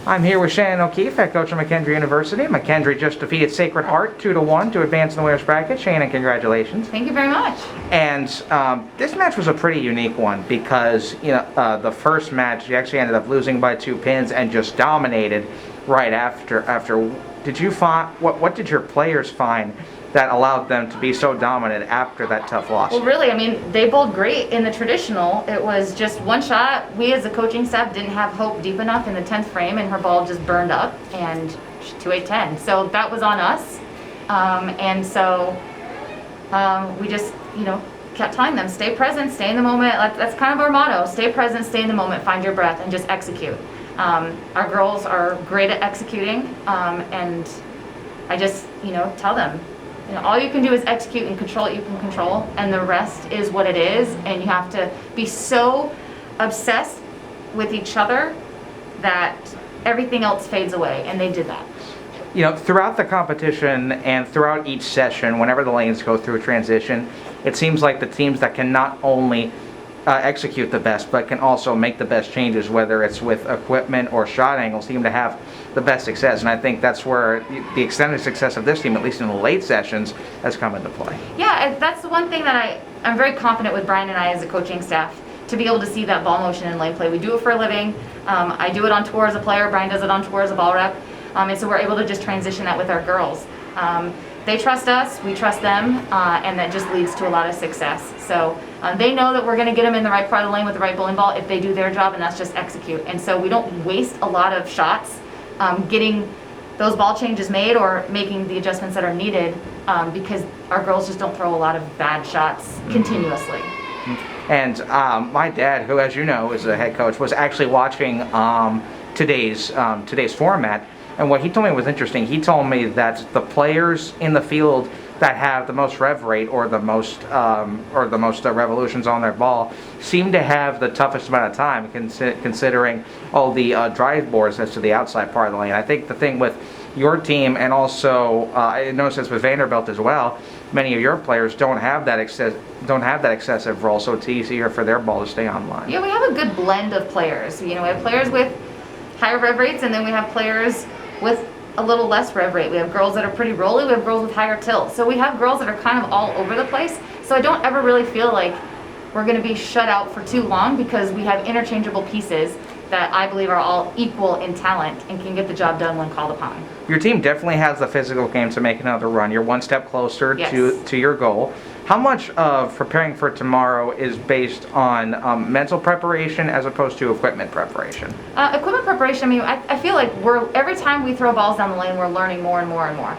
I'm here with Shannon O'Keefe, head coach of McK University. McK just defeated Sacred Heart 2-1 to advance in the winners bracket. Shannon, congratulations. Thank you very much. And this match was a pretty unique one because the first match you actually ended up losing by 2 pins and just dominated right after. Did you find what did your players find that allowed them to be so dominant after that tough loss? Well, really, I mean, they bowled great in the traditional. It was just one shot. We as a coaching staff didn't have hope deep enough in the 10th frame, and her ball just burned up, and 2-8-10. So that was on us. We just, kept telling them, stay present, stay in the moment. That's kind of our motto. Stay present, stay in the moment, find your breath, and just execute. Our girls are great at executing, and I just, tell them, all you can do is execute and control what you can control, and the rest is what it is, and you have to be so obsessed with each other that everything else fades away, and they did that. Throughout the competition and throughout each session, whenever the lanes go through a transition, it seems like the teams that can not only execute the best, but can also make the best changes, whether it's with equipment or shot angle, seem to have the best success. And I think that's where the extended success of this team, at least in the late sessions, has come into play. Yeah, that's the one thing that I'm very confident with Brian and I as a coaching staff, to be able to see that ball motion in lane play. We do it for a living. I do it on tour as a player. Brian does it on tour as a ball rep. And so we're able to just transition that with our girls. They trust us, we trust them, and that just leads to a lot of success. So they know that we're going to get them in the right part of the lane with the right bowling ball if they do their job, and that's just execute. And so we don't waste a lot of shots getting those ball changes made or making the adjustments that are needed, because our girls just don't throw a lot of bad shots continuously. And my dad, who, as you know, is a head coach, was actually watching today's format. And what he told me was interesting. He told me that the players in the field that have the most rev rate or the most revolutions on their ball seem to have the toughest amount of time, considering all the drive boards as to the outside part of the lane. I think the thing with your team, and also I noticed this with Vanderbilt as well, many of your players don't have that excessive roll, so it's easier for their ball to stay online. Yeah, we have a good blend of players. We have players with higher rev rates, and then we have players with a little less rev rate. We have girls that are pretty rolly, we have girls with higher tilt. So we have girls that are kind of all over the place. So I don't ever really feel like we're going to be shut out for too long, because we have interchangeable pieces that I believe are all equal in talent and can get the job done when called upon. Your team definitely has the physical game to make another run. You're one step closer to your goal. How much of preparing for tomorrow is based on mental preparation as opposed to equipment preparation? Equipment preparation, I mean, I feel like every time we throw balls down the lane, we're learning more and more and more.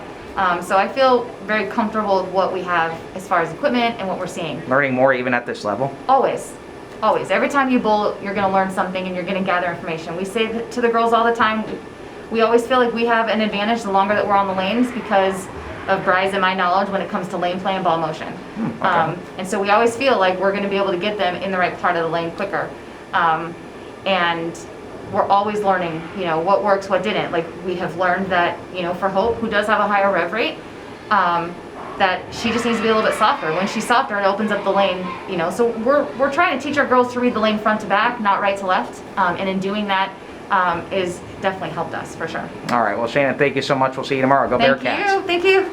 So I feel very comfortable with what we have as far as equipment and what we're seeing. Learning more even at this level? Always. Always. Every time you bowl, you're going to learn something and you're going to gather information. We say to the girls all the time, we always feel like we have an advantage the longer that we're on the lanes, because of Bry's and my knowledge when it comes to lane play and ball motion. Okay. And so we always feel like we're going to be able to get them in the right part of the lane quicker. And we're always learning, what works, what didn't. Like, we have learned that, for Hope, who does have a higher rev rate, that she just needs to be a little bit softer. When she's softer, it opens up the lane, So we're trying to teach our girls to read the lane front to back, not right to left. And in doing that, is definitely helped us for sure. All right. Well, Shannon, thank you so much. We'll see you tomorrow. Go Bearcats. Thank you.